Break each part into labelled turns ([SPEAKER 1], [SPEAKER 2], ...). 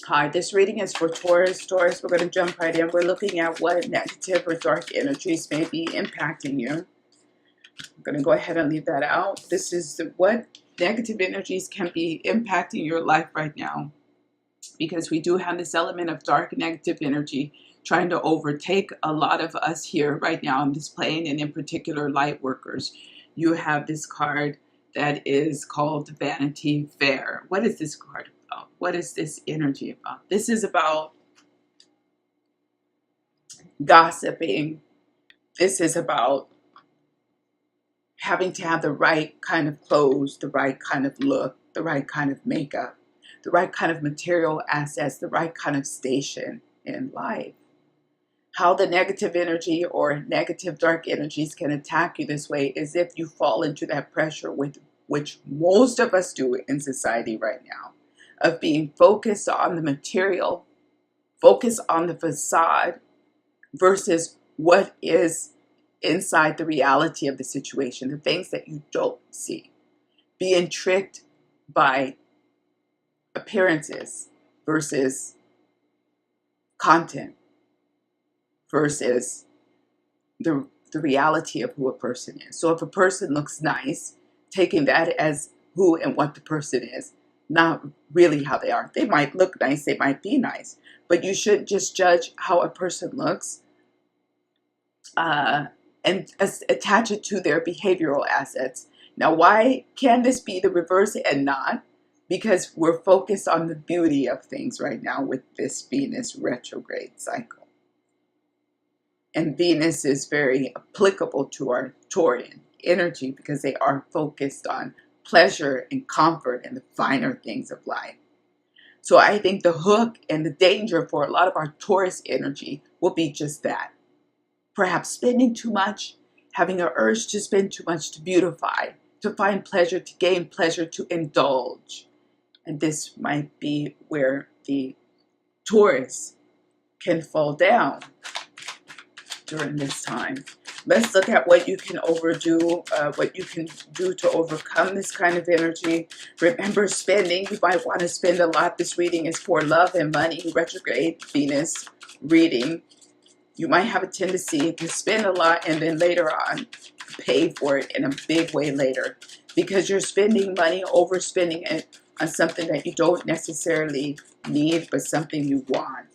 [SPEAKER 1] Hi, this reading is for Taurus. Taurus, we're going to jump right in. We're looking at what negative or dark energies may be impacting you. I'm going to go ahead and leave that out. This is what negative energies can be impacting your life right now, because we do have this element of dark negative energy trying to overtake a lot of us here right now on this plane, and in particular light workers. You have this card that is called Vanity Fair. What is this card about? What is this energy about? This is about gossiping. This is about having to have the right kind of clothes, the right kind of look, the right kind of makeup, the right kind of material assets, the right kind of station in life. How the negative energy or negative dark energies can attack you this way is if you fall into that pressure, with which most of us do in society right now, of being focused on the material, focused on the facade, versus what is inside the reality of the situation, the things that you don't see. Being tricked by appearances versus content versus the reality of who a person is. So if a person looks nice, taking that as who and what the person is, not really how they are. They might look nice, they might be nice, but you should just judge how a person looks and attach it to their behavioral assets. Now, why can this be the reverse and not? Because we're focused on the beauty of things right now with this Venus retrograde cycle. And Venus is very applicable to our Taurian energy because they are focused on pleasure and comfort and the finer things of life. So I think the hook and the danger for a lot of our Taurus energy will be just that. Perhaps spending too much, having an urge to spend too much to beautify, to find pleasure, to gain pleasure, to indulge. And this might be where the Taurus can fall down during this time. Let's look at what you can overdo, what you can do to overcome this kind of energy. Remember, spending. You might want to spend a lot. This reading is for love and money. Retrograde Venus reading. You might have a tendency to spend a lot and then later on pay for it in a big way later, because you're spending money, overspending it on something that you don't necessarily need, but something you want.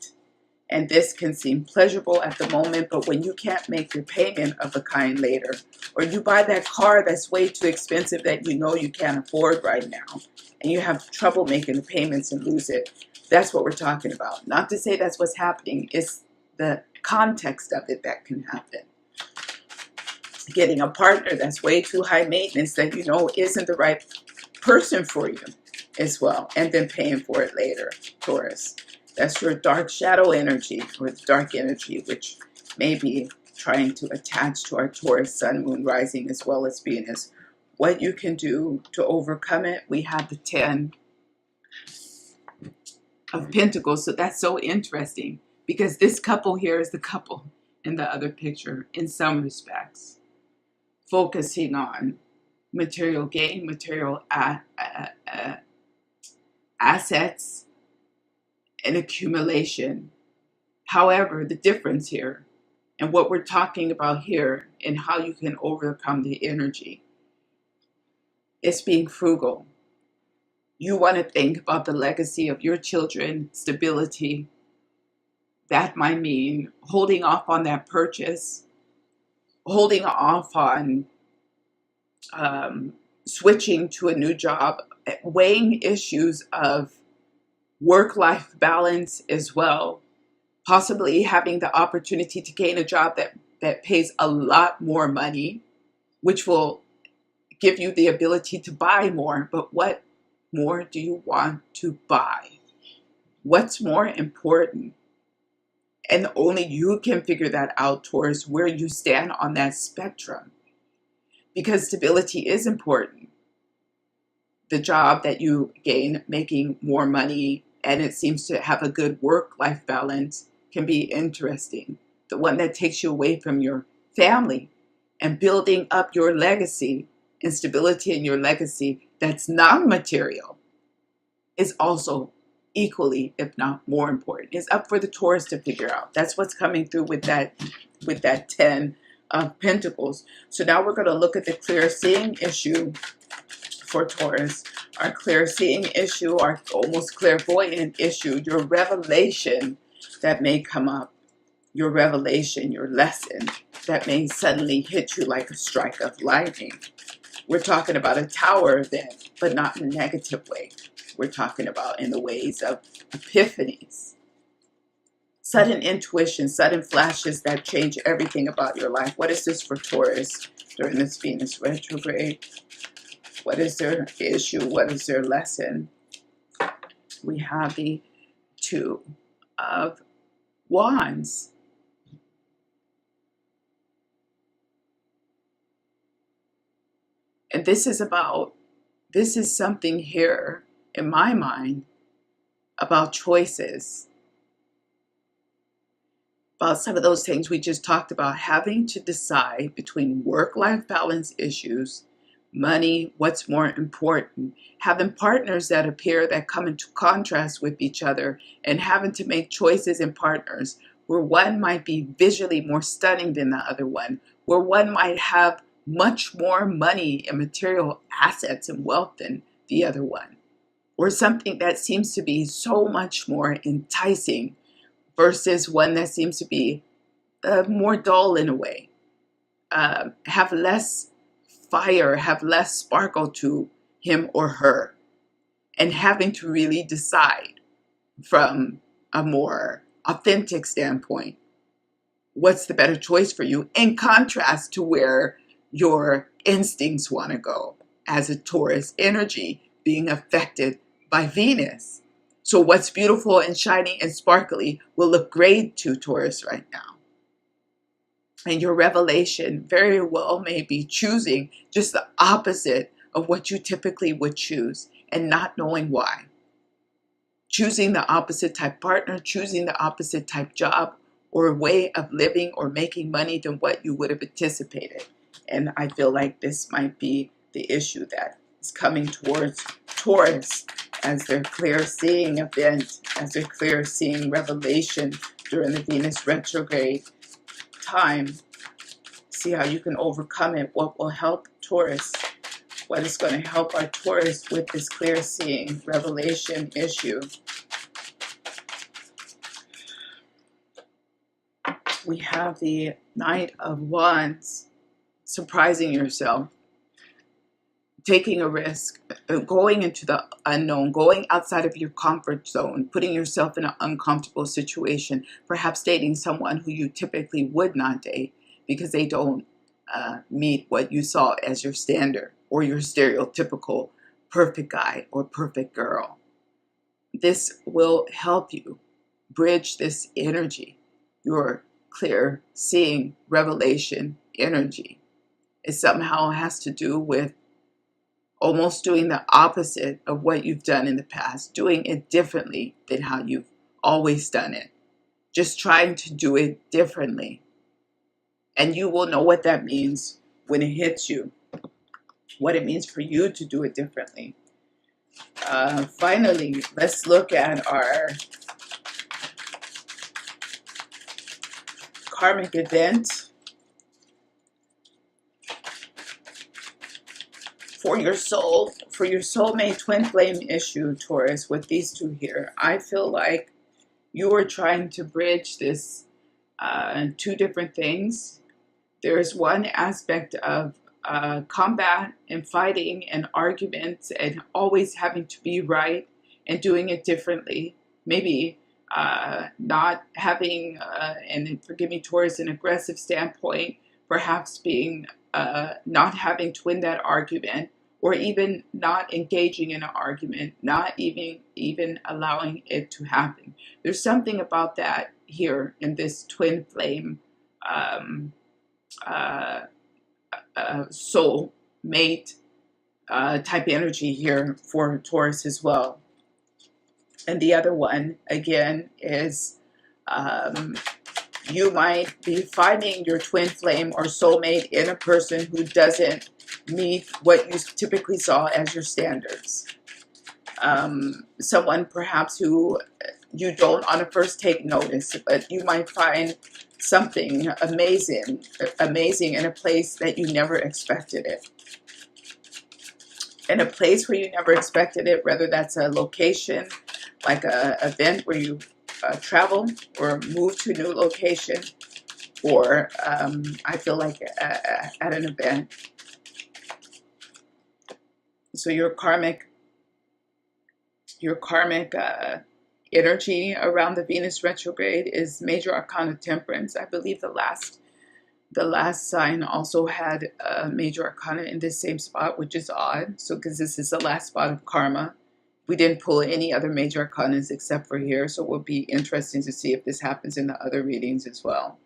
[SPEAKER 1] And this can seem pleasurable at the moment, but when you can't make your payment of a kind later, or you buy that car that's way too expensive that you know you can't afford right now, and you have trouble making the payments and lose it, that's what we're talking about. Not to say that's what's happening, it's the context of it that can happen. Getting a partner that's way too high maintenance that you know isn't the right person for you as well, and then paying for it later, Taurus. That's your dark shadow energy, or the dark energy, which may be trying to attach to our Taurus sun, moon, rising, as well as Venus. What you can do to overcome it, we have the 10 of Pentacles. So that's so interesting, because this couple here is the couple in the other picture in some respects, focusing on material gain, material assets, and accumulation. However, the difference here and what we're talking about here and how you can overcome the energy is being frugal. You want to think about the legacy of your children, stability. That might mean holding off on that purchase, holding off on switching to a new job, weighing issues of work-life balance as well, possibly having the opportunity to gain a job that pays a lot more money, which will give you the ability to buy more. But what more do you want to buy? What's more important? And only you can figure that out towards where you stand on that spectrum, because stability is important. The job that you gain making more money and it seems to have a good work-life balance can be interesting. The one that takes you away from your family and building up your legacy and stability in your legacy that's non-material is also equally, if not more important. It's up for the Taurus to figure out. That's what's coming through with that 10 of Pentacles. So now we're going to look at the clear seeing issue for Taurus. Our clear seeing issue, our almost clairvoyant issue, your revelation that may come up, your revelation, your lesson that may suddenly hit you like a strike of lightning. We're talking about a tower event, but not in a negative way. We're talking about in the ways of epiphanies. Sudden intuition, sudden flashes that change everything about your life. What is this for Taurus during this Venus retrograde? What is their issue? What is their lesson? We have the Two of Wands. And this is something here in my mind about choices. About some of those things we just talked about, having to decide between work-life balance issues, money, what's more important, having partners that appear that come into contrast with each other, and having to make choices in partners where one might be visually more stunning than the other one, where one might have much more money and material assets and wealth than the other one, or something that seems to be so much more enticing versus one that seems to be more dull in a way, have less fire, have less sparkle to him or her, and having to really decide from a more authentic standpoint what's the better choice for you, in contrast to where your instincts want to go as a Taurus energy being affected by Venus. So what's beautiful and shiny and sparkly will look great to Taurus right now. And your revelation very well may be choosing just the opposite of what you typically would choose and not knowing why. Choosing the opposite type partner, choosing the opposite type job or way of living or making money than what you would have anticipated. And I feel like this might be the issue that is coming towards Taurus as their clear seeing event, as their clear seeing revelation during the Venus retrograde time. See how you can overcome it. What will help Taurus? What is going to help our Taurus with this clear seeing revelation issue? We have the Knight of Wands. Surprising yourself, taking a risk, going into the unknown, going outside of your comfort zone, putting yourself in an uncomfortable situation, perhaps dating someone who you typically would not date because they don't meet what you saw as your standard or your stereotypical perfect guy or perfect girl. This will help you bridge this energy, your clear seeing revelation energy. It somehow has to do with almost doing the opposite of what you've done in the past, doing it differently than how you've always done it. Just trying to do it differently. And you will know what that means when it hits you, what it means for you to do it differently. Finally, let's look at our karmic event for your soul, for your soulmate twin flame issue, Taurus, with these two here. I feel like you are trying to bridge this two different things. There's one aspect of combat and fighting and arguments and always having to be right and doing it differently. Maybe not having, and forgive me, Taurus, an aggressive standpoint, perhaps being not having to win that argument, or even not engaging in an argument, not even allowing it to happen. There's something about that here in this twin flame soul mate type energy here for Taurus as well. And the other one, again, is you might be finding your twin flame or soulmate in a person who doesn't meet what you typically saw as your standards. Someone perhaps who you don't on a first take notice, but you might find something amazing in a place that you never expected it. In a place where you never expected it, whether that's a location, like a event where you travel or move to a new location, or I feel like at an event. So your karmic energy around the Venus retrograde is major arcana temperance. I believe the last sign also had a major arcana in this same spot, which is odd. So because this is the last spot of karma, we didn't pull any other major arcanas except for here. So it will be interesting to see if this happens in the other readings as well.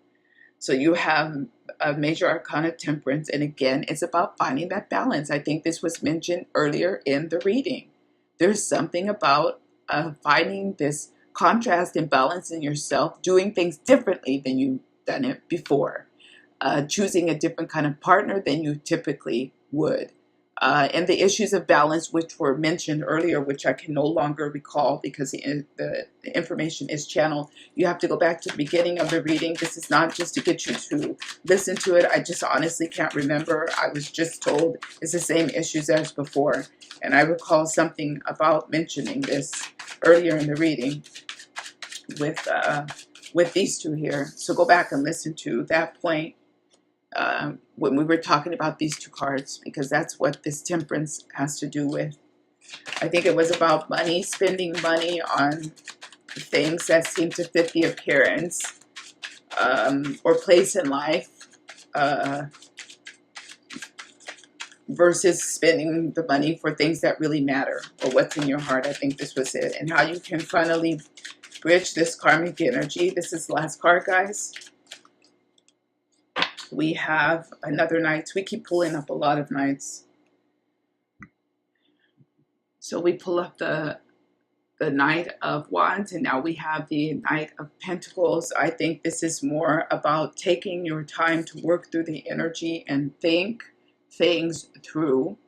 [SPEAKER 1] So you have a major arcana temperance, and again, it's about finding that balance. I think this was mentioned earlier in the reading. There's something about finding this contrast and balance in yourself, doing things differently than you've done it before, choosing a different kind of partner than you typically would. And the issues of balance, which were mentioned earlier, which I can no longer recall because the information is channeled. You have to go back to the beginning of the reading. This is not just to get you to listen to it. I just honestly can't remember. I was just told it's the same issues as before. And I recall something about mentioning this earlier in the reading with these two here. So go back and listen to that point. When we were talking about these two cards, because that's what this temperance has to do with. I think it was about money, spending money on things that seem to fit the appearance or place in life versus spending the money for things that really matter or what's in your heart. I think this was it, and how you can finally bridge this karmic energy. This is the last card, guys. We have another knight. We keep pulling up a lot of knights. So we pull up the Knight of Wands, and now we have the Knight of Pentacles. I think this is more about taking your time to work through the energy and think things through.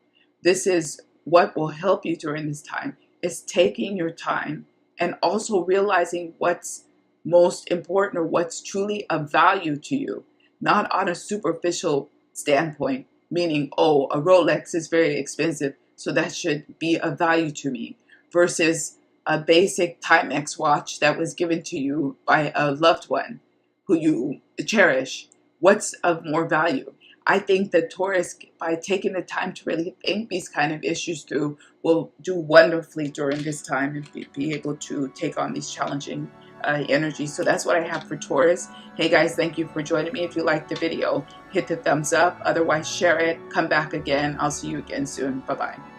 [SPEAKER 1] This is what will help you during this time, is taking your time and also realizing what's most important or what's truly of value to you. Not on a superficial standpoint, meaning, oh, a Rolex is very expensive, so that should be of value to me, versus a basic Timex watch that was given to you by a loved one who you cherish. What's of more value? I think that Taurus, by taking the time to really think these kind of issues through, will do wonderfully during this time and be able to take on these challenging energy. So that's what I have for Taurus. Hey guys, thank you for joining me. If you liked the video, hit the thumbs up. Otherwise, share it. Come back again. I'll see you again soon. Bye-bye.